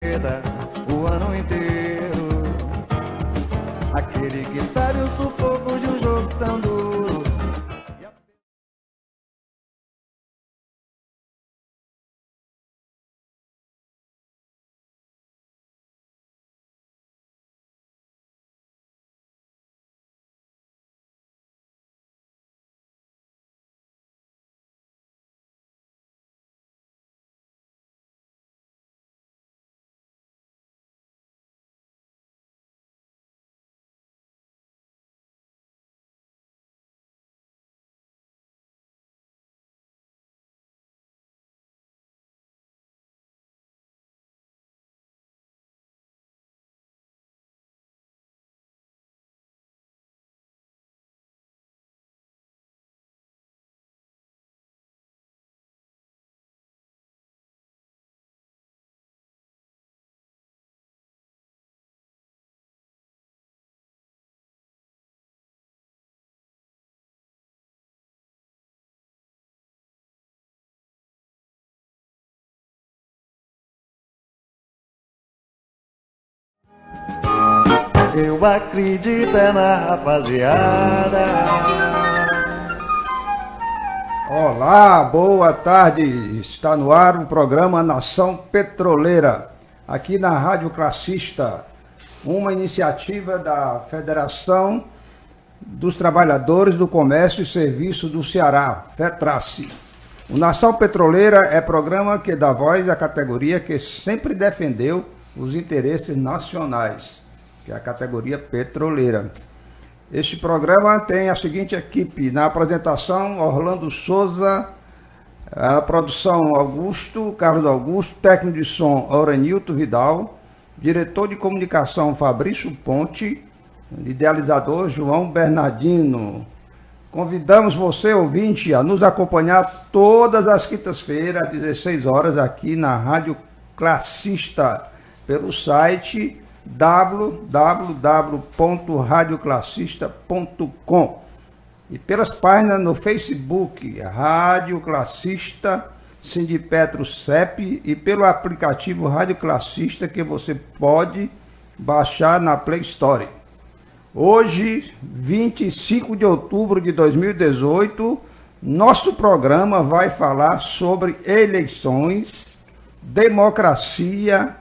o ano inteiro. Aquele que sabe o sufoco de um jogo tão duro. Eu acredito na rapaziada. Olá, boa tarde. Está no ar o programa Nação Petroleira, aqui na Rádio Classista, uma iniciativa da Federação dos Trabalhadores do Comércio e Serviço do Ceará, FETRACE. O Nação Petroleira é programa que dá voz à categoria que sempre defendeu os interesses nacionais, que é a categoria petroleira. Este programa tem a seguinte equipe: na apresentação, Orlando Souza, a produção Carlos Augusto, técnico de som Aurenilton Vidal, diretor de comunicação Fabrício Ponte, idealizador João Bernardino. Convidamos você, ouvinte, a nos acompanhar todas as quintas-feiras, às 16 horas, aqui na Rádio Classista, pelo site www.radioclassista.com e pelas páginas no Facebook Rádio Classista Sindipetro CEP e pelo aplicativo Rádio Classista, que você pode baixar na Play Store. Hoje, 25 de outubro de 2018, nosso programa vai falar sobre eleições, democracia,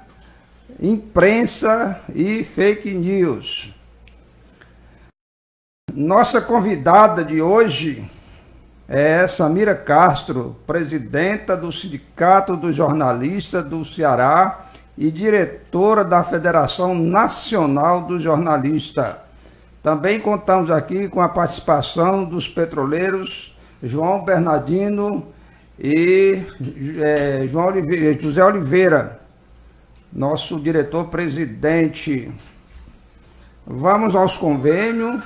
imprensa e fake news. Nossa convidada de hoje é Samira Castro, presidenta do Sindicato dos Jornalistas do Ceará e diretora da Federação Nacional dos Jornalistas. Também contamos aqui com a participação dos petroleiros João Bernardino e José Oliveira, nosso diretor-presidente. Vamos aos convênios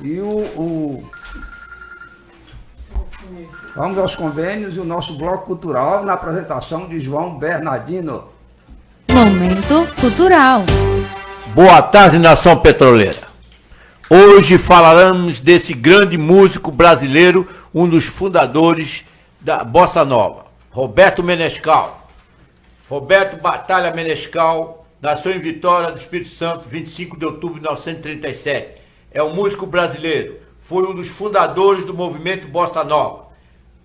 e vamos aos convênios e o nosso bloco cultural na apresentação de João Bernardino. Momento Cultural. Boa tarde, Nação Petroleira. Hoje falaremos desse grande músico brasileiro, um dos fundadores da Bossa Nova, Roberto Menescal. Roberto Batalha Menescal nasceu em Vitória do Espírito Santo, 25 de outubro de 1937. É um músico brasileiro, foi um dos fundadores do movimento Bossa Nova.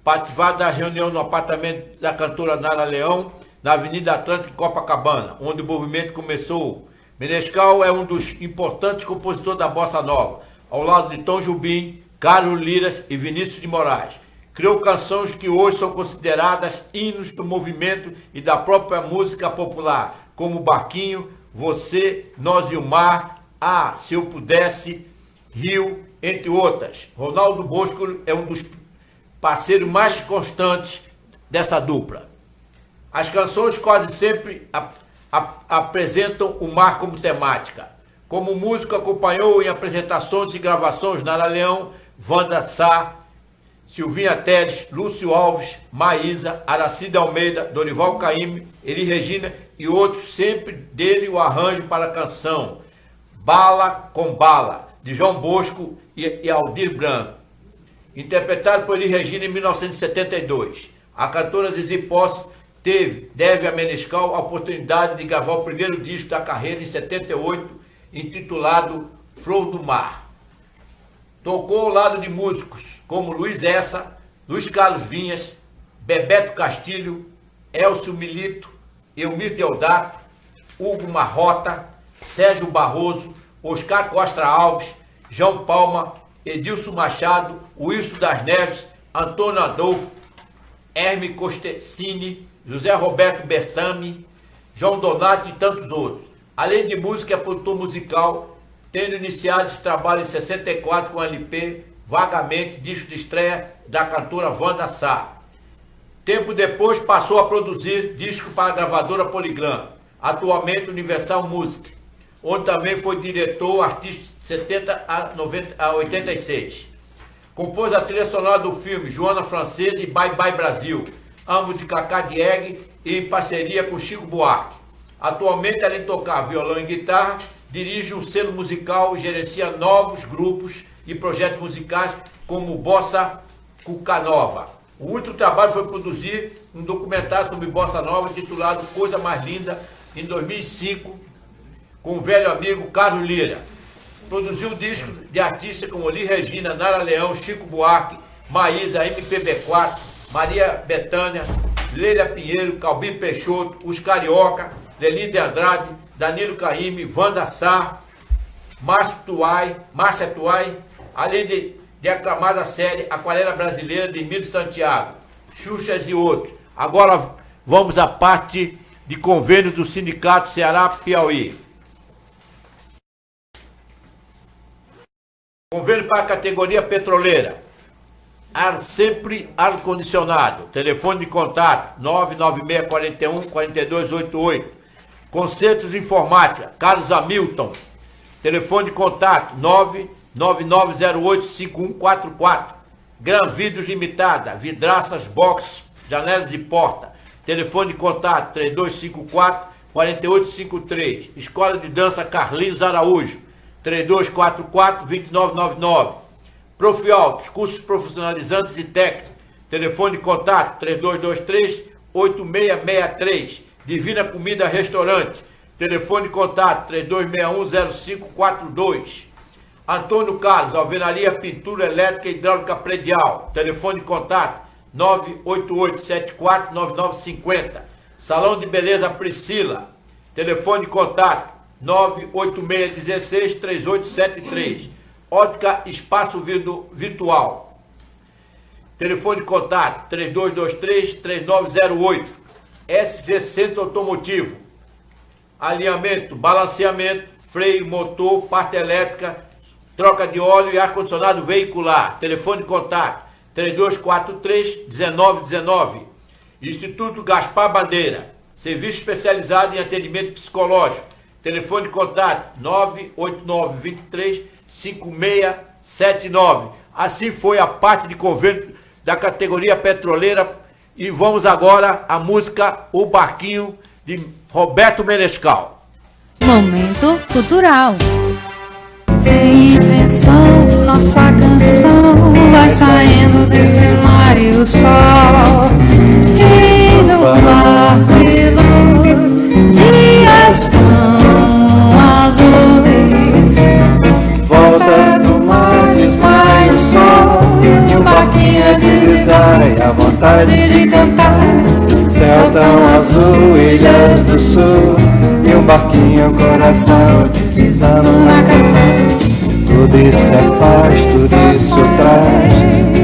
Participava da reunião no apartamento da cantora Nara Leão, na Avenida Atlântica, em Copacabana, onde o movimento começou. Menescal é um dos importantes compositores da Bossa Nova, ao lado de Tom Jobim, Carlos Liras e Vinícius de Moraes. Criou canções que hoje são consideradas hinos do movimento e da própria música popular, como Barquinho, Você, Nós e o Mar, Ah, Se Eu Pudesse, Rio, entre outras. Ronaldo Bosco é um dos parceiros mais constantes dessa dupla. As canções quase sempre apresentam o mar como temática. Como músico, acompanhou em apresentações e gravações Nara Leão, Wanda Sá, Silvinha Teles, Lúcio Alves, Maísa, Aracide Almeida, Dorival Caymmi, Elis Regina e outros, sempre dele o arranjo para a canção Bala com Bala, de João Bosco e Aldir Blanc, interpretado por Elis Regina em 1972. A cantora Zizi Posse deve a Menescal a oportunidade de gravar o primeiro disco da carreira em 78, intitulado Flor do Mar. Tocou ao lado de músicos como Luiz Essa, Luiz Carlos Vinhas, Bebeto Castilho, Elcio Milito, Elmir Deodato, Hugo Marrota, Sérgio Barroso, Oscar Costa Alves, João Palma, Edilson Machado, Wilson das Neves, Antônio Adolfo, Herme Costecini, José Roberto Bertami, João Donato e tantos outros. Além de música, é produtor musical, tendo iniciado esse trabalho em 64 com o LP Vagamente, disco de estreia da cantora Wanda Sá. Tempo depois passou a produzir disco para a gravadora Polygram, atualmente Universal Music, onde também foi diretor artista de 70 a 86. Compôs a trilha sonora do filme Joana Francesa e Bye Bye Brasil, ambos de Cacá Diegue e em parceria com Chico Buarque. Atualmente, além de tocar violão e guitarra, dirige um selo musical e gerencia novos grupos e projetos musicais como Bossa Cucanova. O último trabalho foi produzir um documentário sobre Bossa Nova intitulado Coisa Mais Linda, em 2005, com o velho amigo Carlos Lira. Produziu discos de artistas como Oli Regina, Nara Leão, Chico Buarque, Maísa, MPB4, Maria Bethânia, Leila Pinheiro, Calbim Peixoto, Os Carioca, Delinda Andrade, Danilo Caymmi, Wanda Sá, Márcia Tuai, além de aclamada série Aquarela Brasileira de Emílio Santiago, Xuxas e outros. Agora vamos à parte de convênios do Sindicato Ceará Piauí. Convênio para a categoria petroleira. Ar sempre ar-condicionado. Telefone de contato 99641-4288. Concertos de Informática, Carlos Hamilton. Telefone de contato 999085144. Gran Vidros Limitada, vidraças, box, janelas e porta. Telefone de contato 3254-4853. Escola de Dança Carlinhos Araújo, 3244-2999. Profialtos, cursos profissionalizantes e técnicos. Telefone de contato 3223-8663. Divina Comida Restaurante. Telefone de contato 3261-0542. Antônio Carlos, Alvenaria Pintura Elétrica e Hidráulica Predial. Telefone de contato 988-74-9950. Salão de Beleza Priscila. Telefone de contato 986-16-3873. Ótica Espaço Virtual. Telefone de contato 3223-3908. SC Centro Automotivo. Alinhamento, balanceamento, freio, motor, parte elétrica, troca de óleo e ar-condicionado veicular. Telefone de contato 3243-1919. Instituto Gaspar Bandeira. Serviço especializado em atendimento psicológico. Telefone de contato 989-23-5679. Assim foi a parte de convênio da categoria petroleira. E vamos agora à música O Barquinho, de Roberto Menescal. Momento cultural. Sem intenção, nossa canção vai saindo desse mar e o sol queija o barco e luz, dias tão azuis. Volta do mar, desmaia o sol, e o barquinho avisai a vontade de cantar. Céu tão azul, ilhas do sul, e um barquinho, coração deslizando na canção. Tudo isso é paz, tudo isso traz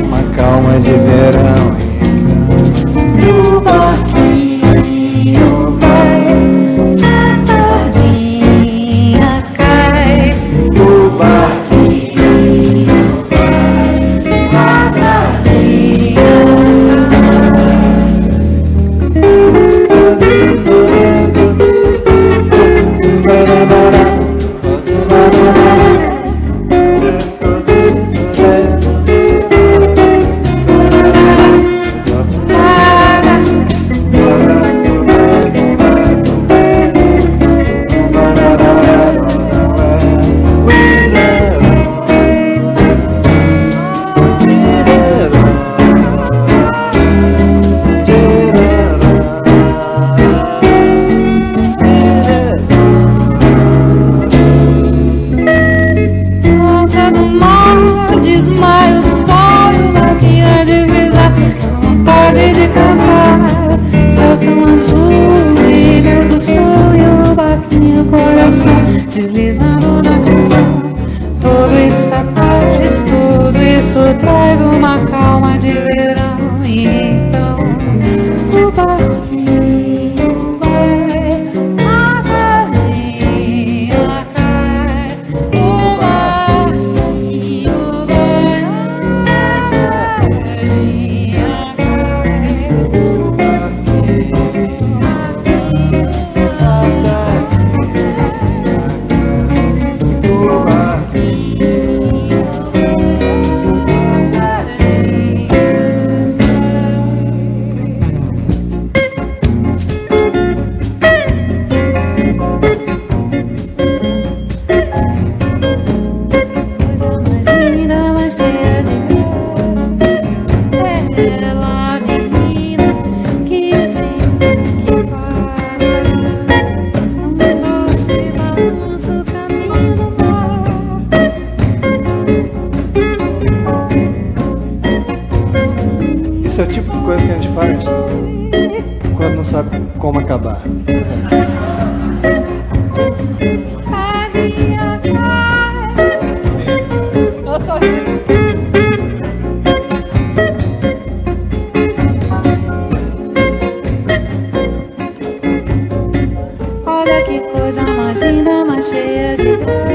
uma calma de verão. E o barquinho vai, a tardinha cai. O barquinho A tardinha como acabar. Olha que coisa mais linda, mais cheia de graça.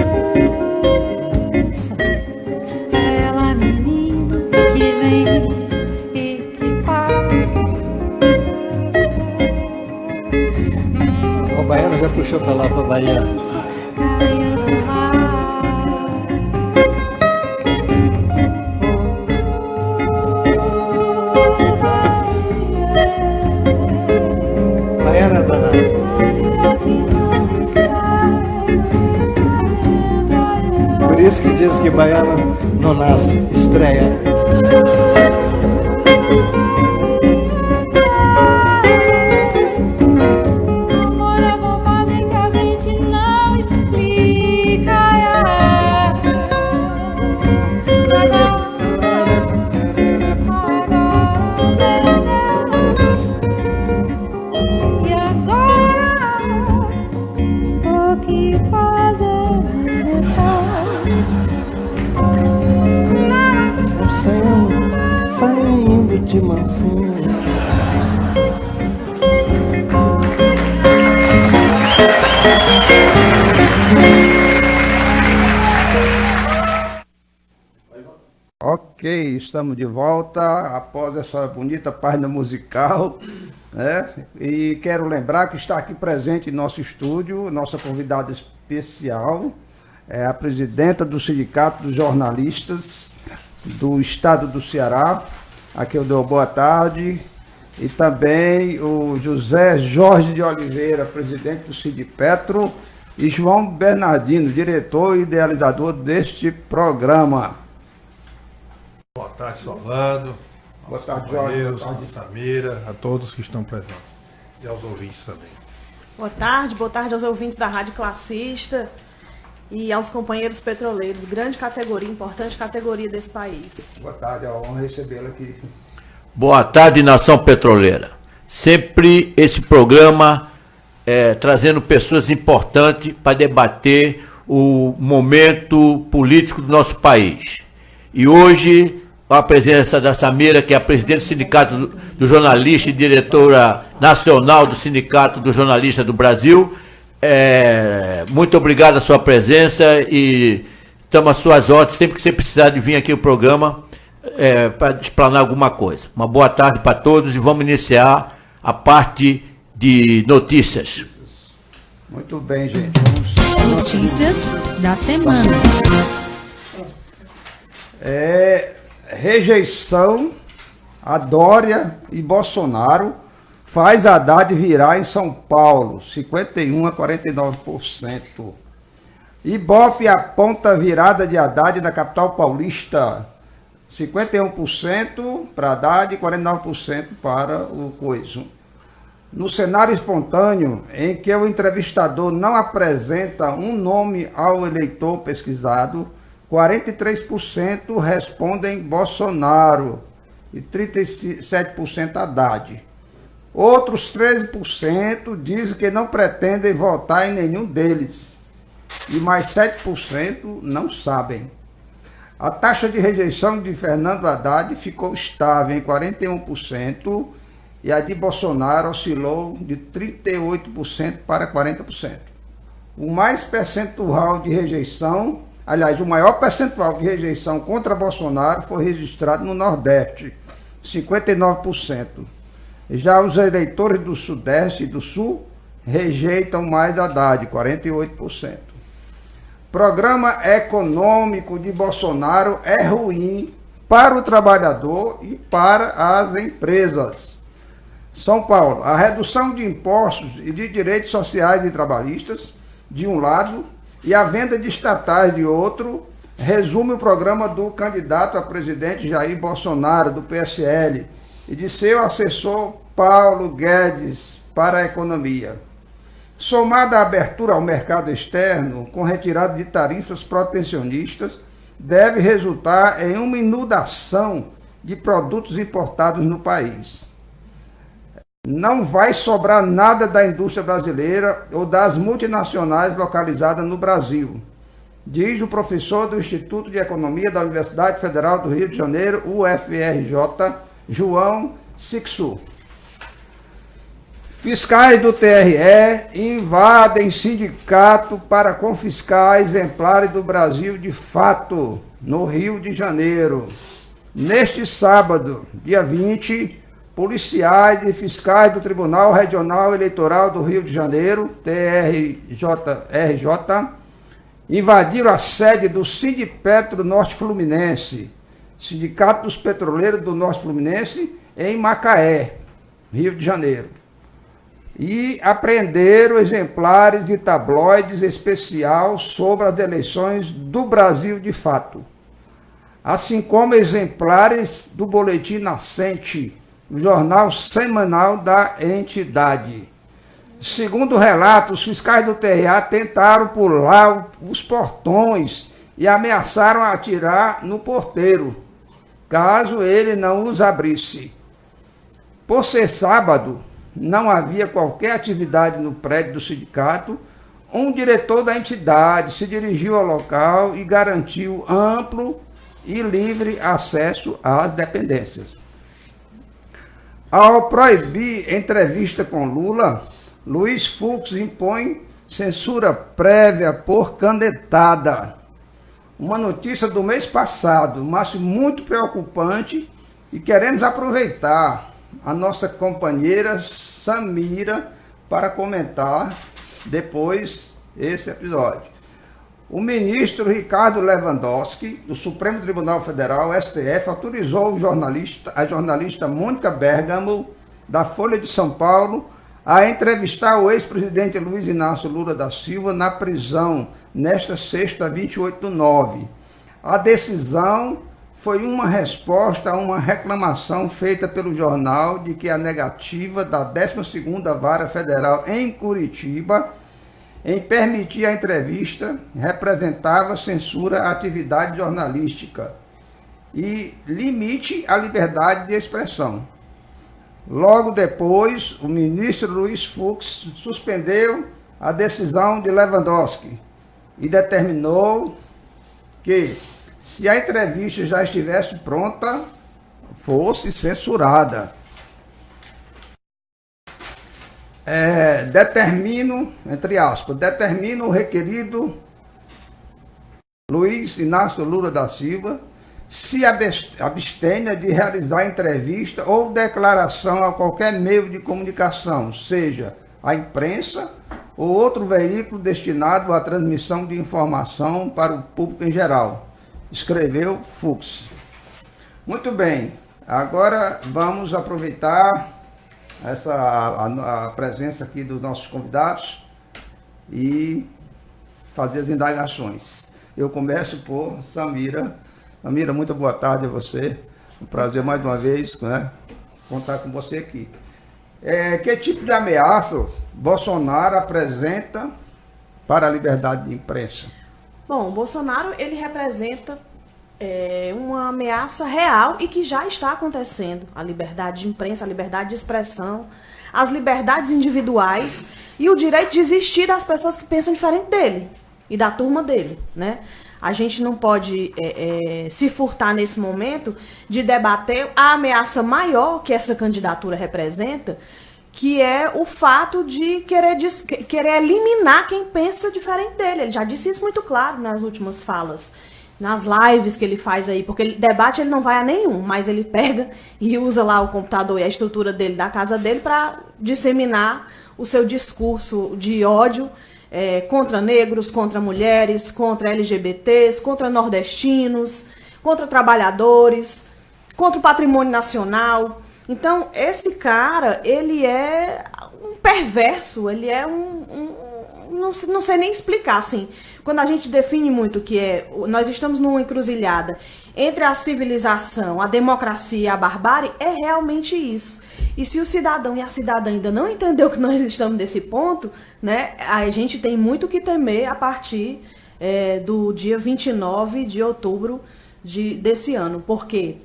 É ela, menina, que vem e que passa. O baiano já puxou pra lá, pra Bahia. Carinha do mar. Baiana danada. Por isso que diz que baiano não nasce, estreia. Amor é bobagem que a gente não explica. Mas e agora, o que fazer? Saindo de mansinho. Ok, estamos de volta após essa bonita página musical, né? E quero lembrar que está aqui presente em nosso estúdio, nossa convidada especial, é a presidenta do Sindicato dos Jornalistas do Estado do Ceará. Aqui eu dou boa tarde. E também o José Jorge de Oliveira, presidente do Sindipetro, e João Bernardino, diretor e idealizador deste programa. Boa tarde, Solano. Boa tarde, companheiros, Jorge. Boa tarde. Samira, a todos que estão presentes. E aos ouvintes também. Boa tarde aos ouvintes da Rádio Classista e aos companheiros petroleiros. Grande categoria, importante categoria desse país. Boa tarde, é uma honra recebê-lo aqui. Boa tarde, Nação Petroleira. Sempre esse programa trazendo pessoas importantes para debater o momento político do nosso país. E hoje, a presença da Samira, que é a presidente do Sindicato do Jornalista e diretora nacional do Sindicato do Jornalista do Brasil. Muito obrigado a sua presença e estamos às suas ordens sempre que você precisar de vir aqui ao programa para explanar alguma coisa. Uma boa tarde para todos e vamos iniciar a parte de notícias. Muito bem, gente. Vamos... Notícias da semana. Rejeição a Dória e Bolsonaro faz Haddad virar em São Paulo, 51% a 49%. Ibope aponta virada de Haddad na capital paulista, 51% para Haddad e 49% para o Coiso. No cenário espontâneo, em que o entrevistador não apresenta um nome ao eleitor pesquisado, 43% respondem Bolsonaro e 37% Haddad. Outros 13% dizem que não pretendem votar em nenhum deles e mais 7% não sabem. A taxa de rejeição de Fernando Haddad ficou estável em 41% e a de Bolsonaro oscilou de 38% para 40%. O maior percentual de rejeição contra Bolsonaro foi registrado no Nordeste, 59%. Já os eleitores do Sudeste e do Sul rejeitam mais Haddad, 48%. Programa econômico de Bolsonaro é ruim para o trabalhador e para as empresas. São Paulo, a redução de impostos e de direitos sociais e trabalhistas, de um lado, e a venda de estatais de outro, resume o programa do candidato a presidente Jair Bolsonaro, do PSL, e de seu assessor Paulo Guedes para a economia. Somada à abertura ao mercado externo, com retirada de tarifas protecionistas, deve resultar em uma inundação de produtos importados no país. não vai sobrar nada da indústria brasileira ou das multinacionais localizadas no Brasil, diz o professor do Instituto de Economia da Universidade Federal do Rio de Janeiro, UFRJ, João Sixu. Fiscais do TRE invadem sindicato para confiscar exemplares do Brasil de Fato, no Rio de Janeiro. Neste sábado, dia 20, policiais e fiscais do Tribunal Regional Eleitoral do Rio de Janeiro, TRJ, invadiram a sede do Sindipetro Norte Fluminense, Sindicato dos Petroleiros do Norte Fluminense, em Macaé, Rio de Janeiro, e apreenderam exemplares de tabloides especial sobre as eleições do Brasil de Fato, assim como exemplares do Boletim Nascente, o jornal semanal da entidade. Segundo relatos, os fiscais do TRA tentaram pular os portões e ameaçaram atirar no porteiro, caso ele não os abrisse. Por ser sábado, não havia qualquer atividade no prédio do sindicato. Um diretor da entidade se dirigiu ao local e garantiu amplo e livre acesso às dependências. Ao proibir entrevista com Lula, Luiz Fux impõe censura prévia por canetada. Uma notícia do mês passado, mas muito preocupante, e queremos aproveitar a nossa companheira Samira para comentar depois esse episódio. O ministro Ricardo Lewandowski, do Supremo Tribunal Federal, STF, autorizou a jornalista Mônica Bergamo, da Folha de São Paulo, a entrevistar o ex-presidente Luiz Inácio Lula da Silva na prisão, nesta sexta, 28/9. A decisão foi uma resposta a uma reclamação feita pelo jornal de que a negativa da 12ª Vara Federal em Curitiba em permitir a entrevista representava censura à atividade jornalística e limite à liberdade de expressão. Logo depois, o ministro Luiz Fux suspendeu a decisão de Lewandowski e determinou que, se a entrevista já estivesse pronta, fosse censurada. Determino o requerido Luiz Inácio Lula da Silva se abstenha de realizar entrevista ou declaração a qualquer meio de comunicação, seja a imprensa ou outro veículo destinado à transmissão de informação para o público em geral, escreveu Fux. Muito bem, agora vamos aproveitar a presença aqui dos nossos convidados e fazer as indagações. Eu começo por Samira. Samira, muito boa tarde a você. Um prazer mais uma vez, né, contar com você aqui. Que tipo de ameaças Bolsonaro apresenta para a liberdade de imprensa? Bom, Bolsonaro, ele representa uma ameaça real e que já está acontecendo. A liberdade de imprensa, a liberdade de expressão, as liberdades individuais e o direito de existir das pessoas que pensam diferente dele e da turma dele, né? A gente não pode se furtar nesse momento de debater a ameaça maior que essa candidatura representa, que é o fato de querer eliminar quem pensa diferente dele. Ele já disse isso muito claro nas últimas falas, nas lives que ele faz aí, porque debate ele não vai a nenhum, mas ele pega e usa lá o computador e a estrutura dele, da casa dele, para disseminar o seu discurso de ódio contra negros, contra mulheres, contra LGBTs, contra nordestinos, contra trabalhadores, contra o patrimônio nacional. Então, esse cara, ele é um perverso, ele é não sei nem explicar, assim. Quando a gente define muito que nós estamos numa encruzilhada entre a civilização, a democracia e a barbárie, é realmente isso. E se o cidadão e a cidadã ainda não entendeu que nós estamos nesse ponto, né, a gente tem muito que temer a partir do dia 29 de outubro desse ano. Por quê?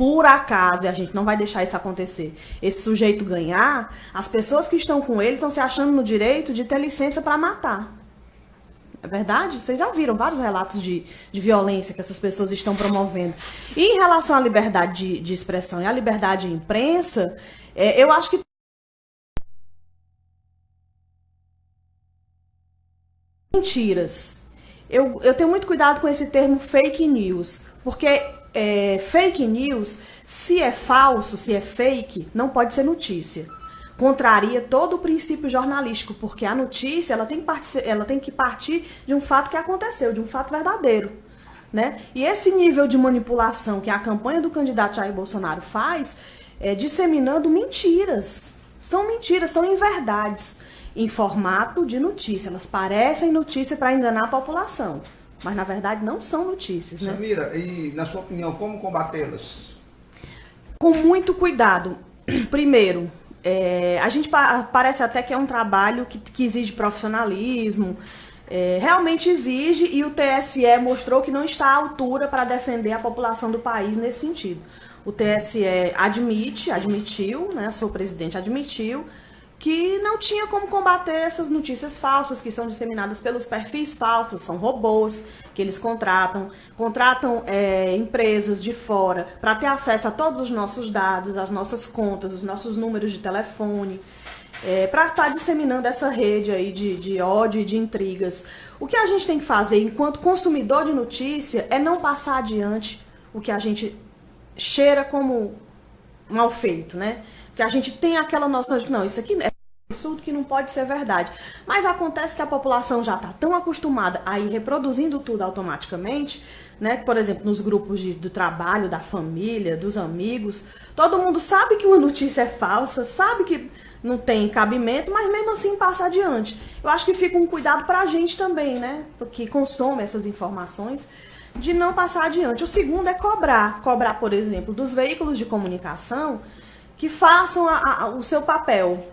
por acaso, e a gente não vai deixar isso acontecer, esse sujeito ganhar, as pessoas que estão com ele estão se achando no direito de ter licença para matar. É verdade? Vocês já viram vários relatos de violência que essas pessoas estão promovendo. E em relação à liberdade de expressão e à liberdade de imprensa, eu acho que mentiras. Eu tenho muito cuidado com esse termo fake news, porque fake news, se é falso, se é fake, não pode ser notícia. Contraria todo o princípio jornalístico, porque a notícia ela tem que partir de um fato que aconteceu, de um fato verdadeiro, né? E esse nível de manipulação que a campanha do candidato Jair Bolsonaro faz, disseminando mentiras. São mentiras, são inverdades, em formato de notícia. Elas parecem notícia para enganar a população, mas na verdade não são notícias, né? Samira, e na sua opinião, como combatê-las? Com muito cuidado. Primeiro, a gente parece até que é um trabalho que exige profissionalismo, realmente exige, e o TSE mostrou que não está à altura para defender a população do país nesse sentido. O TSE admitiu, né, seu presidente admitiu, que não tinha como combater essas notícias falsas que são disseminadas pelos perfis falsos, são robôs que eles contratam empresas de fora para ter acesso a todos os nossos dados, as nossas contas, os nossos números de telefone, para estar disseminando essa rede aí de ódio e de intrigas. O que a gente tem que fazer enquanto consumidor de notícia é não passar adiante o que a gente cheira como mal feito, né? Que a gente tem aquela noção de, não, isso aqui é absurdo que não pode ser verdade. Mas acontece que a população já está tão acostumada a ir reproduzindo tudo automaticamente, né? Por exemplo, nos grupos do trabalho, da família, dos amigos, todo mundo sabe que uma notícia é falsa, sabe que não tem cabimento, mas mesmo assim passa adiante. Eu acho que fica um cuidado para a gente também, né? Porque consome essas informações, de não passar adiante. O segundo é cobrar, por exemplo, dos veículos de comunicação que façam o seu papel.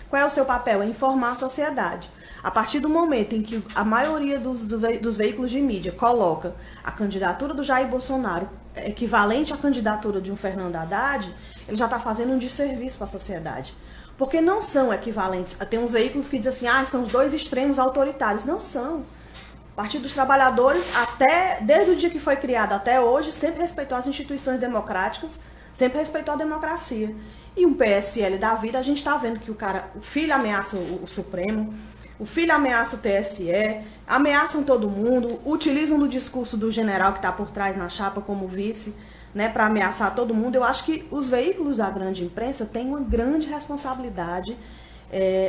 Qual é o seu papel? É informar a sociedade. A partir do momento em que a maioria dos veículos de mídia coloca a candidatura do Jair Bolsonaro equivalente à candidatura de um Fernando Haddad, ele já está fazendo um desserviço para a sociedade. Porque não são equivalentes. Tem uns veículos que dizem assim, são os dois extremos autoritários. Não são. O Partido dos Trabalhadores, desde o dia que foi criado até hoje, sempre respeitou as instituições democráticas, sempre respeitou a democracia. E um PSL da vida, a gente está vendo que o filho ameaça o Supremo, o filho ameaça o TSE, ameaçam todo mundo, utilizam do discurso do general que está por trás na chapa como vice, né, para ameaçar todo mundo. Eu acho que os veículos da grande imprensa têm uma grande responsabilidade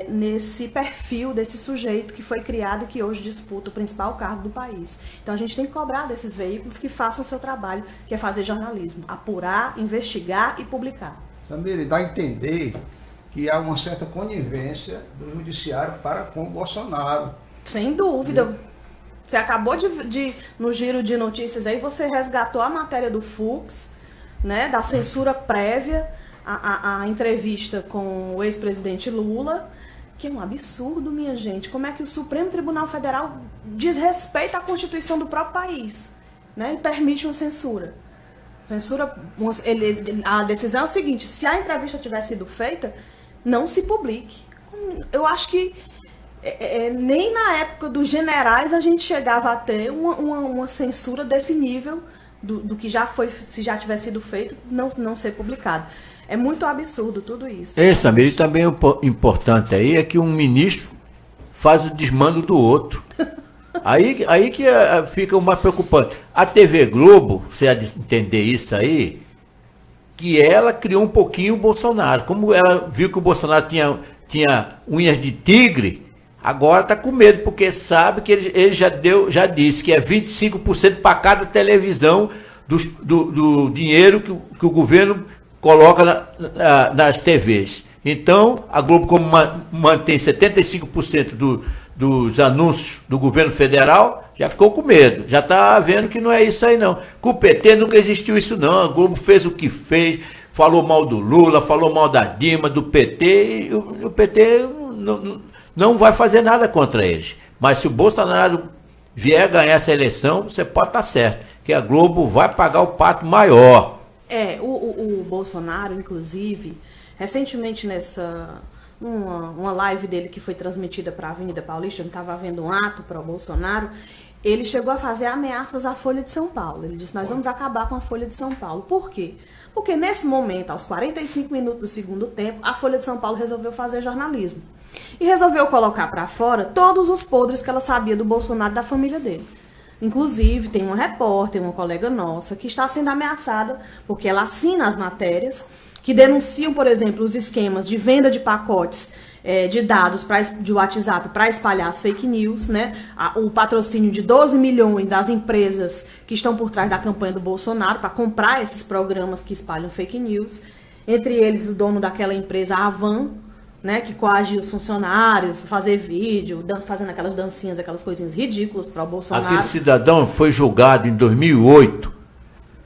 nesse perfil desse sujeito que foi criado e que hoje disputa o principal cargo do país. Então a gente tem que cobrar desses veículos que façam o seu trabalho, que é fazer jornalismo, apurar, investigar e publicar. Samira, dá a entender que há uma certa conivência do judiciário para com o Bolsonaro. Sem dúvida. Você acabou no giro de notícias aí, você resgatou a matéria do Fux, né, da censura prévia, a entrevista com o ex-presidente Lula, que é um absurdo, minha gente. Como é que o Supremo Tribunal Federal desrespeita a Constituição do próprio país, né, e permite uma censura? A decisão é o seguinte: se a entrevista tiver sido feita, não se publique. Eu acho que nem na época dos generais a gente chegava a ter uma censura desse nível do que já foi, se já tivesse sido feito, não ser publicado. É muito absurdo tudo isso. Samir, e também o importante aí é que um ministro faz o desmando do outro. Aí que fica o mais preocupante. A TV Globo, você há de entender isso aí, que ela criou um pouquinho o Bolsonaro. Como ela viu que o Bolsonaro tinha unhas de tigre, agora está com medo, porque sabe que ele já disse que é 25% para cada televisão do dinheiro que o governo coloca nas TVs. Então, a Globo, como mantém 75% dos anúncios do governo federal, já ficou com medo, já está vendo que não é isso aí não. Com o PT nunca existiu isso não, a Globo fez o que fez, falou mal do Lula, falou mal da Dilma, do PT, e o PT não vai fazer nada contra eles. Mas se o Bolsonaro vier ganhar essa eleição, você pode estar certo, que a Globo vai pagar o pato maior. O Bolsonaro, inclusive, recentemente uma live dele que foi transmitida para a Avenida Paulista, estava havendo um ato para o Bolsonaro, ele chegou a fazer ameaças à Folha de São Paulo. Ele disse, nós vamos acabar com a Folha de São Paulo. Por quê? Porque nesse momento, aos 45 minutos do segundo tempo, a Folha de São Paulo resolveu fazer jornalismo. E resolveu colocar para fora todos os podres que ela sabia do Bolsonaro e da família dele. Inclusive, tem uma repórter, uma colega nossa, que está sendo ameaçada porque ela assina as matérias que denunciam, por exemplo, os esquemas de venda de pacotes de dados de WhatsApp para espalhar as fake news, né? O patrocínio de 12 milhões das empresas que estão por trás da campanha do Bolsonaro para comprar esses programas que espalham fake news. Entre eles, o dono daquela empresa, a Avan, né, que coagiu os funcionários para fazer vídeo, fazendo aquelas dancinhas, aquelas coisinhas ridículas para o Bolsonaro. Aquele cidadão foi julgado em 2008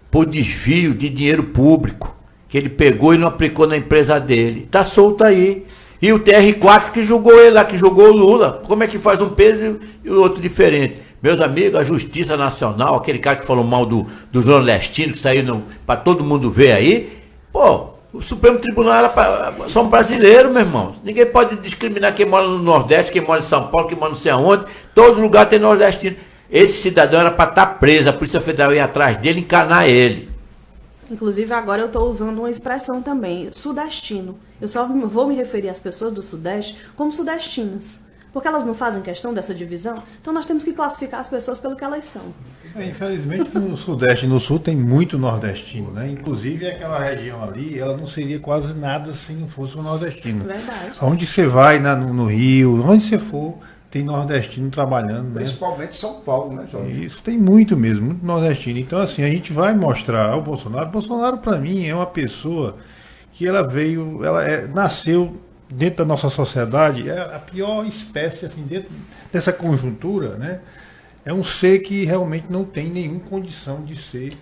por desvio de dinheiro público, que ele pegou e não aplicou na empresa dele. Está solto aí. E o TR4 que julgou ele lá, que julgou o Lula. Como é que faz um peso e o outro diferente? Meus amigos, a Justiça Nacional, aquele cara que falou mal dos nordestinos, que saiu para todo mundo ver aí, pô, o Supremo Tribunal são brasileiros, meu irmão. Ninguém pode discriminar quem mora no Nordeste, quem mora em São Paulo, quem mora não sei aonde. Todo lugar tem nordestino. Esse cidadão era para estar preso, a Polícia Federal ia atrás dele, encanar ele. Inclusive, agora eu estou usando uma expressão também, sudestino. Eu só vou me referir às pessoas do Sudeste como sudestinas. Porque elas não fazem questão dessa divisão. Então, nós temos que classificar as pessoas pelo que elas são. Infelizmente, no Sudeste e no Sul tem muito nordestino, né? Inclusive, aquela região ali, ela não seria quase nada se não fosse um nordestino. Verdade. Onde você vai, no Rio, onde você for, tem nordestino trabalhando, né? Principalmente São Paulo, né, Jorge? Isso, tem muito mesmo, muito nordestino. Então, assim, a gente vai mostrar ao Bolsonaro. Bolsonaro, para mim, é uma pessoa que nasceu dentro da nossa sociedade, é a pior espécie, assim, dentro dessa conjuntura, né? É um ser que realmente não tem nenhuma condição de ser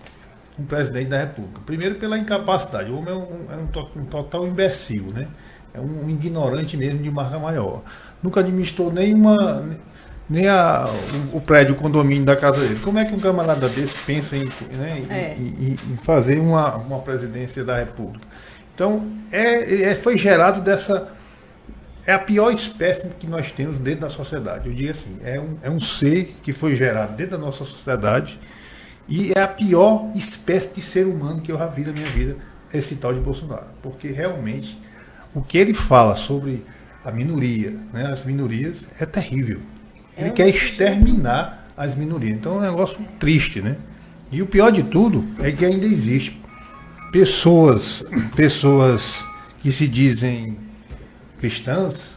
um presidente da República. Primeiro, pela incapacidade. O homem é um total imbecil, né? É um ignorante mesmo de marca maior. Nunca administrou nem o prédio, o condomínio da casa dele. Como é que um camarada desse pensa em fazer uma presidência da República? Então, foi gerado dessa... É a pior espécie que nós temos dentro da sociedade. Eu digo assim, é um ser que foi gerado dentro da nossa sociedade e é a pior espécie de ser humano que eu já vi na minha vida, esse tal de Bolsonaro. Porque realmente o que ele fala sobre a minoria, né, as minorias, é terrível. Ele quer exterminar as minorias. Então é um negócio triste, né? E o pior de tudo é que ainda existe pessoas que se dizem cristãs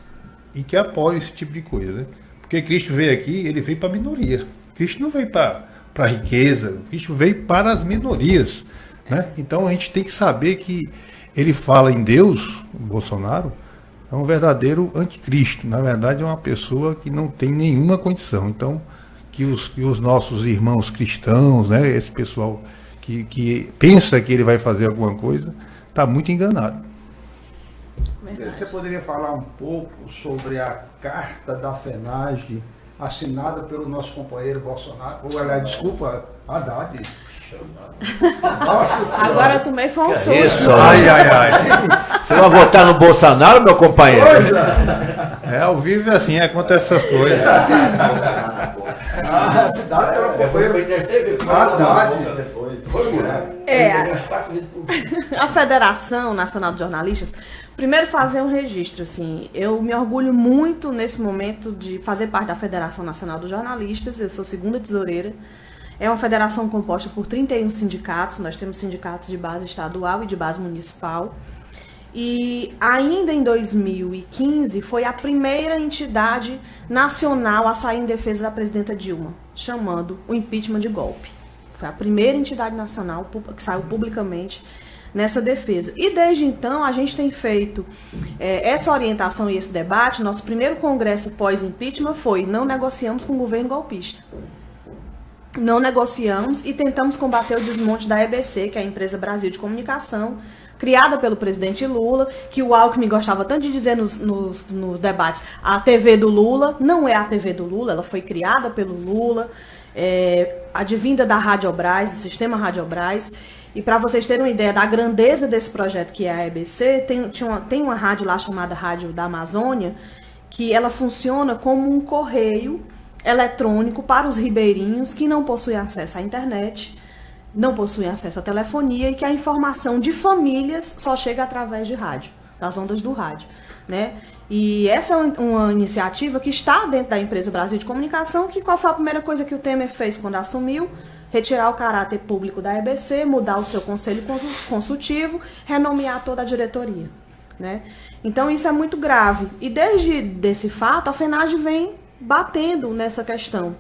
e que apoiam esse tipo de coisa, né? Porque Cristo veio aqui, ele veio para a minoria. Cristo não veio para a riqueza, Cristo veio para as minorias, né? Então a gente tem que saber que ele fala em Deus, o Bolsonaro, é um verdadeiro anticristo. Na verdade, é uma pessoa que não tem nenhuma condição. Então, que os nossos irmãos cristãos, né, esse pessoal que pensa que ele vai fazer alguma coisa, está muito enganado. Verdade. Você poderia falar um pouco sobre a carta da FENAGE assinada pelo nosso companheiro Bolsonaro? Desculpa, Haddad. Nossa Senhora. Agora eu tomei foi um susto. Isso, ai. Você vai votar no Bolsonaro, meu companheiro? Ao vivo é assim, acontece essas coisas. A cidade era a Federação Nacional de Jornalistas, primeiro fazer um registro, assim, eu me orgulho muito nesse momento de fazer parte da Federação Nacional dos Jornalistas, eu sou segunda tesoureira. É uma federação composta por 31 sindicatos, nós temos sindicatos de base estadual e de base municipal. E ainda em 2015 foi a primeira entidade nacional a sair em defesa da presidenta Dilma, chamando o impeachment de golpe. Foi a primeira entidade nacional que saiu publicamente nessa defesa. E desde então a gente tem feito essa orientação e esse debate. Nosso primeiro congresso pós-impeachment foi: não negociamos com o governo golpista. Não negociamos e tentamos combater o desmonte da EBC, que é a Empresa Brasil de Comunicação, criada pelo presidente Lula, que o Alckmin gostava tanto de dizer nos debates, a TV do Lula. Não é a TV do Lula, ela foi criada pelo Lula, advinda da Radiobras, do sistema Radiobras. E para vocês terem uma ideia da grandeza desse projeto que é a EBC, tem uma rádio lá chamada Rádio da Amazônia, que ela funciona como um correio eletrônico para os ribeirinhos que não possuem acesso à internet, não possuem acesso à telefonia e que a informação de famílias só chega através de rádio, das ondas do rádio, né? E essa é uma iniciativa que está dentro da empresa Brasil de Comunicação, que qual foi a primeira coisa que o Temer fez quando assumiu? Retirar o caráter público da EBC, mudar o seu conselho consultivo, renomear toda a diretoria, né? Então isso é muito grave. E desde desse fato, a FENAGE vem batendo nessa questão.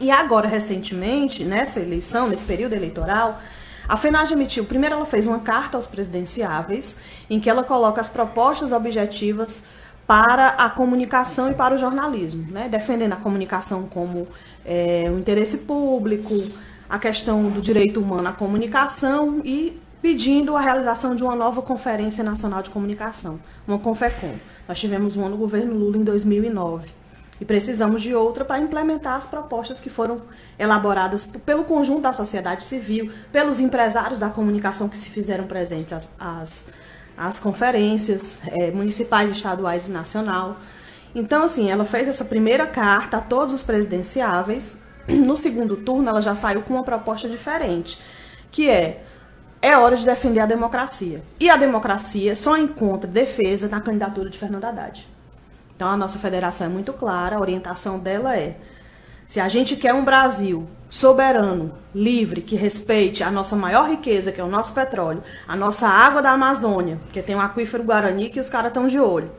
E agora, recentemente, nessa eleição, nesse período eleitoral, a FENAGE emitiu, primeiro ela fez uma carta aos presidenciáveis, em que ela coloca as propostas objetivas para a comunicação e para o jornalismo, né? Defendendo a comunicação como o interesse público, a questão do direito humano à comunicação e pedindo a realização de uma nova Conferência Nacional de Comunicação, uma CONFECOM. Nós tivemos uma no governo Lula em 2009 e precisamos de outra para implementar as propostas que foram elaboradas pelo conjunto da sociedade civil, pelos empresários da comunicação que se fizeram presentes às conferências municipais, estaduais e nacional. Então, assim, ela fez essa primeira carta a todos os presidenciáveis. No segundo turno, ela já saiu com uma proposta diferente, que é hora de defender a democracia. E a democracia só encontra defesa na candidatura de Fernando Haddad. Então, a nossa federação é muito clara, a orientação dela é: se a gente quer um Brasil soberano, livre, que respeite a nossa maior riqueza, que é o nosso petróleo, a nossa água da Amazônia, porque tem um aquífero Guarani que os caras estão de olho.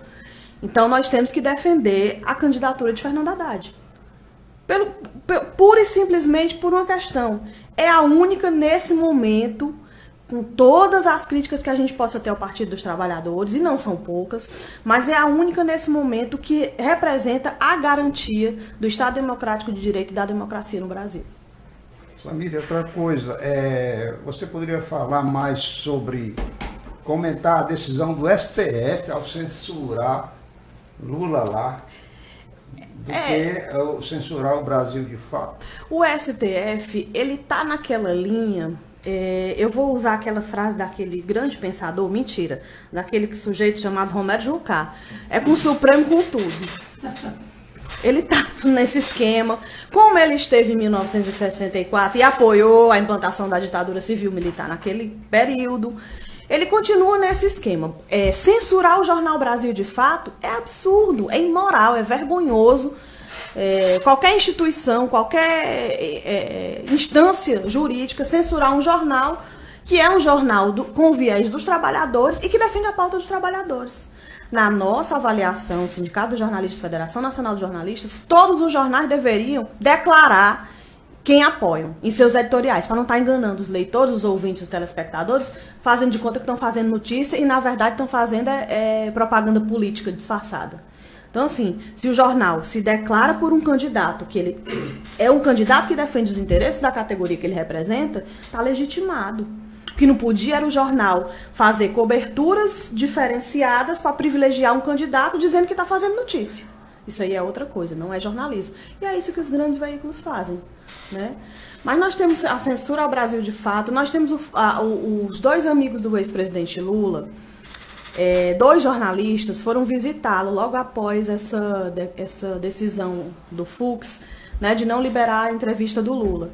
Então, nós temos que defender a candidatura de Fernando Haddad. Pura e simplesmente por uma questão. É a única nesse momento, com todas as críticas que a gente possa ter ao Partido dos Trabalhadores, e não são poucas, mas é a única nesse momento que representa a garantia do Estado Democrático de Direito e da democracia no Brasil. Samília, outra coisa, você poderia falar mais sobre, comentar a decisão do STF ao censurar Lula lá, do que censurar o Brasil de fato? O STF, ele tá naquela linha, eu vou usar aquela frase daquele grande pensador, mentira, daquele sujeito chamado Romero Jucá, é com o Supremo com tudo. Ele tá nesse esquema, como ele esteve em 1964 e apoiou a implantação da ditadura civil-militar naquele período, ele continua nesse esquema. Censurar o Jornal Brasil de fato é absurdo, é imoral, é vergonhoso. Qualquer instituição, qualquer instância jurídica censurar um jornal que é um jornal com viés dos trabalhadores e que defende a pauta dos trabalhadores. Na nossa avaliação, o Sindicato dos Jornalistas, Federação Nacional de Jornalistas, todos os jornais deveriam declarar quem apoiam em seus editoriais, para não estar enganando os leitores, os ouvintes, os telespectadores, fazendo de conta que estão fazendo notícia e, na verdade, estão fazendo propaganda política disfarçada. Então, assim, se o jornal se declara por um candidato, que ele é um candidato que defende os interesses da categoria que ele representa, está legitimado. O que não podia era o jornal fazer coberturas diferenciadas para privilegiar um candidato dizendo que está fazendo notícia. Isso aí é outra coisa, não é jornalismo. E é isso que os grandes veículos fazem, né? Mas nós temos a censura ao Brasil de fato, nós temos os dois amigos do ex-presidente Lula, dois jornalistas foram visitá-lo logo após essa decisão do Fux, né, de não liberar a entrevista do Lula.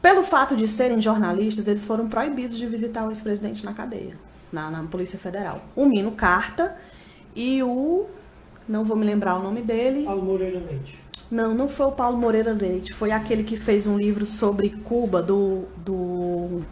Pelo fato de serem jornalistas, eles foram proibidos de visitar o ex-presidente na cadeia, na Polícia Federal. O Mino Carta e não vou me lembrar o nome dele. Paulo Moreira Leite. Não foi o Paulo Moreira Leite, foi aquele que fez um livro sobre Cuba, do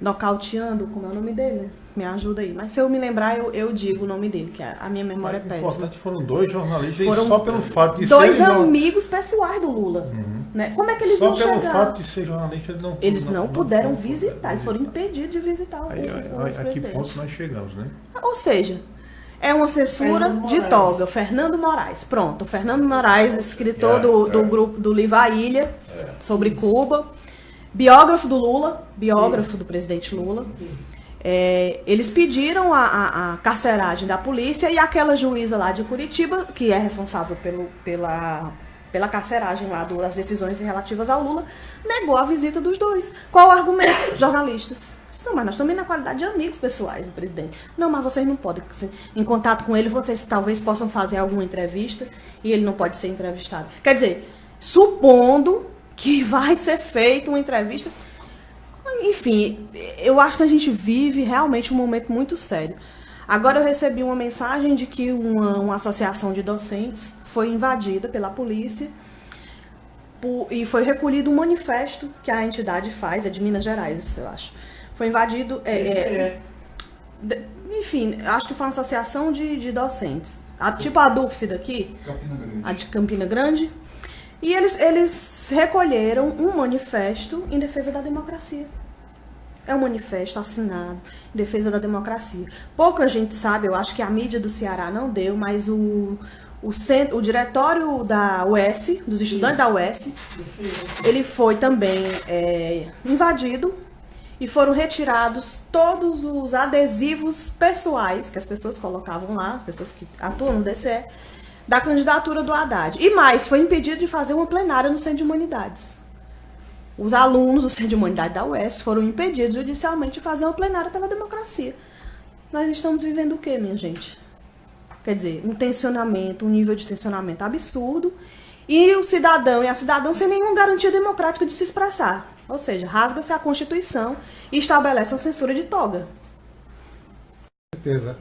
Nocauteando, como é o nome dele? Me ajuda aí. Mas se eu me lembrar, eu digo o nome dele, que a minha memória é péssima. Importante, foram dois jornalistas, e só pelo fato de dois amigos pessoais do Lula. Né? Como é que eles só vão chegar? Só pelo fato de ser jornalista, eles não puderam visitar, eles foram impedidos de visitar o ex-presidente. A que ponto nós chegamos, né? Ou seja, é uma censura de toga. Fernando Moraes. Pronto, o Fernando Moraes, escritor do grupo do livro A Ilha, sobre Cuba, biógrafo do Lula, biógrafo do presidente Lula. Eles pediram a carceragem da polícia e aquela juíza lá de Curitiba, que é responsável pela carceragem lá das decisões relativas ao Lula, negou a visita dos dois. Qual o argumento? Jornalistas. Não, mas nós estamos na qualidade de amigos pessoais do presidente. Não, mas vocês não podem, em contato com ele, vocês talvez possam fazer alguma entrevista e ele não pode ser entrevistado. Quer dizer, supondo que vai ser feita uma entrevista. Enfim, eu acho que a gente vive realmente um momento muito sério. Agora eu recebi uma mensagem de que uma associação de docentes foi invadida pela polícia e foi recolhido um manifesto que a entidade faz, é de Minas Gerais, eu acho. Foi invadido. Enfim, acho que foi uma associação de docentes. Tipo a DUFSE daqui, a de Campina Grande. E eles recolheram um manifesto em defesa da democracia. É um manifesto assinado em defesa da democracia. Pouca gente sabe, eu acho que a mídia do Ceará não deu, mas o diretório da UES, dos estudantes da UES, ele foi também invadido e foram retirados todos os adesivos pessoais que as pessoas colocavam lá, as pessoas que atuam no DCE, da candidatura do Haddad. E mais, foi impedido de fazer uma plenária no Centro de Humanidades. Os alunos do Centro de Humanidade da UES foram impedidos judicialmente de fazer uma plenária pela democracia. Nós estamos vivendo o quê, minha gente? Quer dizer, um nível de tensionamento absurdo, e o cidadão e a cidadã sem nenhuma garantia democrática de se expressar. Ou seja, rasga-se a Constituição e estabelece uma censura de toga. Com certeza.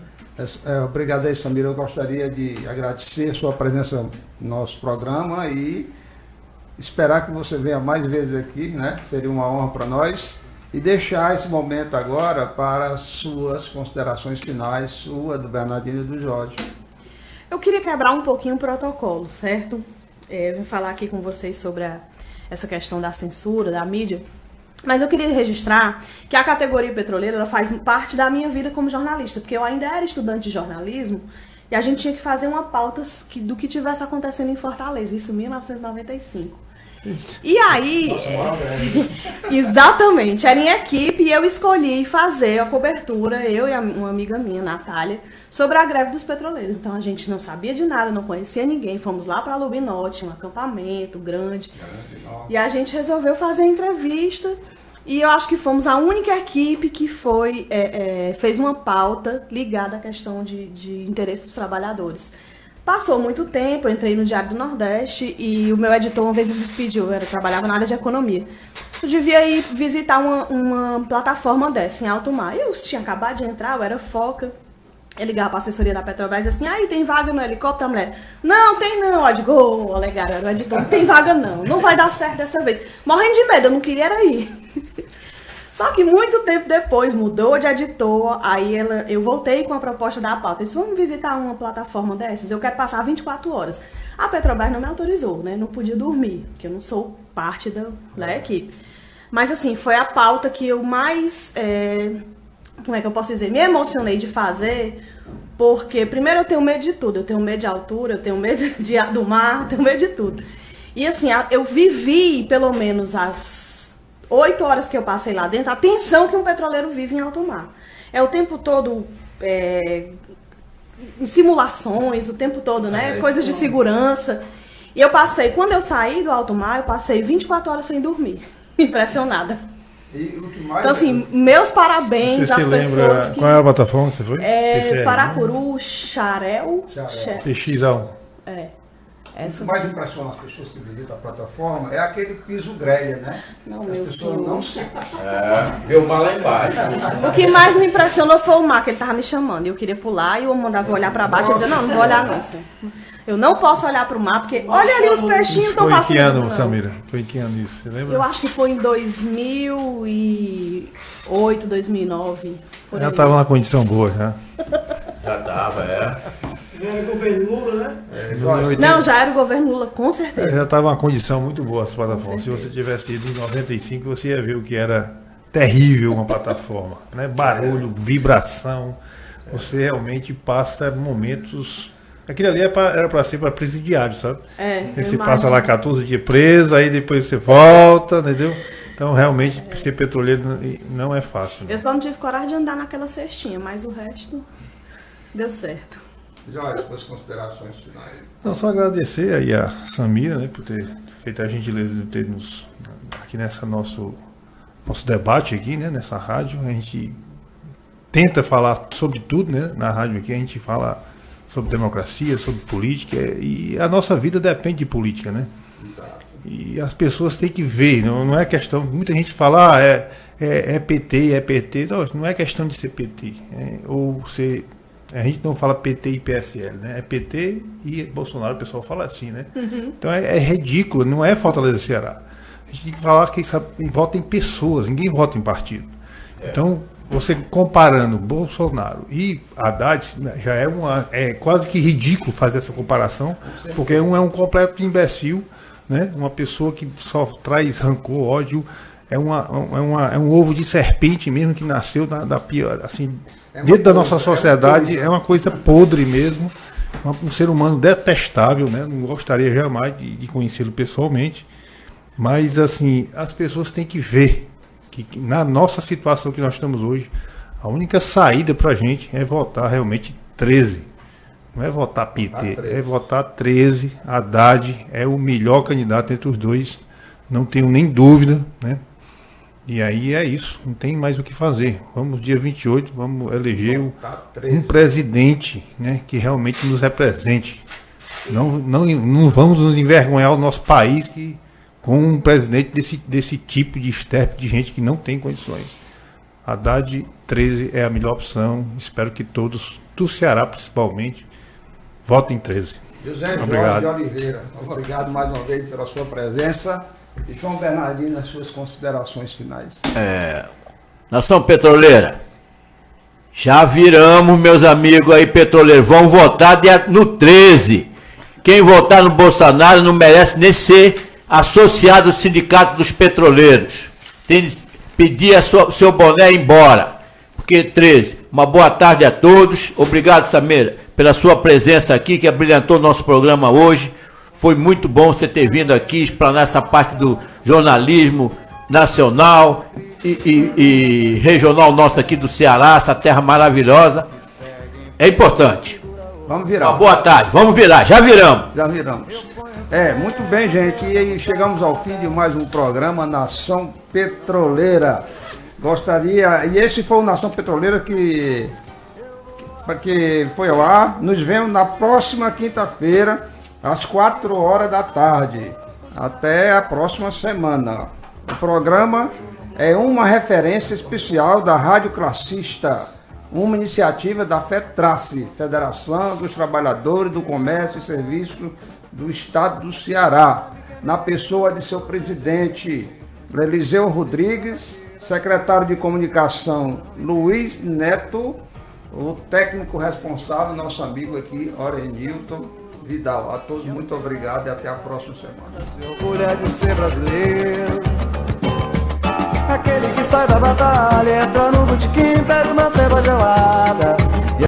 Obrigado aí, Samira. Eu gostaria de agradecer a sua presença no nosso programa e esperar que você venha mais vezes aqui, né? Seria uma honra para nós. E deixar esse momento agora para suas considerações finais, sua, do Bernardino e do Jorge. Eu queria quebrar um pouquinho o protocolo, certo? Eu vim falar aqui com vocês sobre essa questão da censura, da mídia. Mas eu queria registrar que a categoria petroleira ela faz parte da minha vida como jornalista, porque eu ainda era estudante de jornalismo e a gente tinha que fazer uma pauta do que tivesse acontecendo em Fortaleza, isso em 1995. E aí, exatamente, era em equipe e eu escolhi fazer a cobertura, eu e uma amiga minha, Natália, sobre a greve dos petroleiros. Então a gente não sabia de nada, não conhecia ninguém, fomos lá para Lubinote, um acampamento grande, e a gente resolveu fazer a entrevista e eu acho que fomos a única equipe que fez uma pauta ligada à questão de interesse dos trabalhadores. Passou muito tempo, eu entrei no Diário do Nordeste e o meu editor uma vez me pediu, eu trabalhava na área de economia, eu devia ir visitar uma plataforma dessa em alto mar. Eu tinha acabado de entrar, eu era foca, eu ligava para a assessoria da Petrobras e dizia assim, aí tem vaga no helicóptero? A mulher, não, tem não. Eu digo, legal, era o editor, não tem vaga não vai dar certo dessa vez. Morrendo de medo, eu não queria era ir. Só que muito tempo depois mudou de editor, aí eu voltei com a proposta da pauta. Eu disse, vamos visitar uma plataforma dessas, eu quero passar 24 horas. A Petrobras não me autorizou, né? Não podia dormir, porque eu não sou parte da equipe. Mas assim, foi a pauta que eu mais, como é que eu posso dizer, me emocionei de fazer, porque primeiro eu tenho medo de tudo. Eu tenho medo de altura, eu tenho medo do mar, eu tenho medo de tudo. E assim, eu vivi pelo menos as 8 horas que eu passei lá dentro, a tensão que um petroleiro vive em alto mar. É o tempo todo em simulações, o tempo todo, né? Coisas de segurança. E eu passei, quando eu saí do alto mar, eu passei 24 horas sem dormir. Impressionada. Então, assim, meus parabéns às pessoas que... Qual é a plataforma que você foi? Paracuru, Xarel. PX1. O que mais impressiona as pessoas que visitam a plataforma é aquele piso grelha, né? Não, as meu pessoas senhor. não se... Vê o mar lá embaixo. O que mais me impressionou foi o mar, que ele tava me chamando. Eu queria pular e eu mandava olhar para baixo e dizer, não vou olhar não, senhor. Eu não posso olhar para o mar, porque olha ali os peixinhos estão passando. Foi em que ano, Samira? Foi em que ano isso? Você lembra? Eu acho que foi em 2008, 2009. Já estava numa condição boa, já. Já estava, Já era governo Lula, né? Não, já era o governo Lula, com certeza. Já estava uma condição muito boa as plataformas. Se você tivesse ido em 95, você ia ver o que era terrível uma plataforma, né? Barulho, vibração. Você realmente passa momentos... Aquilo ali era para ser para presidiário, sabe? Você passa lá 14 dias preso, aí depois você volta, entendeu? Então, realmente, ser petroleiro não é fácil. Né? Eu só não tive coragem de andar naquela cestinha, mas o resto deu certo. Jorge, suas considerações finais. Não, só agradecer aí a Samira, né, por ter feito a gentileza de ter nos aqui nessa nosso debate aqui, né, nessa rádio. A gente tenta falar sobre tudo, né, na rádio aqui. A gente fala sobre democracia, sobre política, e a nossa vida depende de política, né? Exato. E as pessoas têm que ver, não é questão. Muita gente fala, é PT, é PT. Não é questão de ser PT. Ou ser. A gente não fala PT e PSL, né? É PT e Bolsonaro, o pessoal fala assim, né? Uhum. Então é ridículo, não é Fortaleza Ceará. A gente tem que falar que vota em pessoas, ninguém vota em partido. Então, você comparando Bolsonaro e Haddad, já é quase que ridículo fazer essa comparação, porque um é um completo imbecil, né? Uma pessoa que só traz rancor, ódio, é um ovo de serpente mesmo que nasceu da pior, assim, dentro da nossa sociedade, é uma coisa podre mesmo, um ser humano detestável, né? Não gostaria jamais de conhecê-lo pessoalmente, mas assim, as pessoas têm que ver que na nossa situação que nós estamos hoje, a única saída para a gente é votar realmente 13. Não é votar PT, é votar 13. Haddad é o melhor candidato entre os dois, não tenho nem dúvida, né? E aí é isso, não tem mais o que fazer. Vamos dia 28, vamos eleger um presidente, né, que realmente nos represente. Não vamos nos envergonhar o nosso país com um presidente desse tipo de estirpe de gente que não tem condições. Haddad 13 é a melhor opção. Espero que todos, do Ceará principalmente, votem 13. José Obrigado. Jorge de Oliveira, obrigado mais uma vez pela sua presença. E João Bernardino, as suas considerações finais. Nação Petroleira, já viramos, meus amigos aí petroleiros, vão votar no 13. Quem votar no Bolsonaro não merece nem ser associado ao Sindicato dos Petroleiros. Tem que pedir seu boné embora. Porque 13. Uma boa tarde a todos. Obrigado, Samira, pela sua presença aqui, que abrilhantou nosso programa hoje. Foi muito bom você ter vindo aqui explanar essa parte do jornalismo nacional e regional nosso aqui do Ceará, essa terra maravilhosa. É importante. Vamos virar. Uma boa tarde. Vamos virar. Já viramos. Já viramos. Muito bem, gente. E chegamos ao fim de mais um programa Nação Petroleira. E esse foi o Nação Petroleira que foi ao ar. Nos vemos na próxima quinta-feira, às 4 horas da tarde. Até a próxima semana. O programa é uma referência especial da Rádio Classista, uma iniciativa da FETRACE, Federação dos Trabalhadores do Comércio e Serviço do Estado do Ceará, na pessoa de seu presidente, Eliseu Rodrigues, secretário de Comunicação, Luiz Neto, o técnico responsável, nosso amigo aqui, Orenilton Vidal. A todos, muito obrigado e até a próxima semana. Se orgulha de ser brasileiro, aquele que sai da batalha, entra no botequim, pega uma ceba gelada.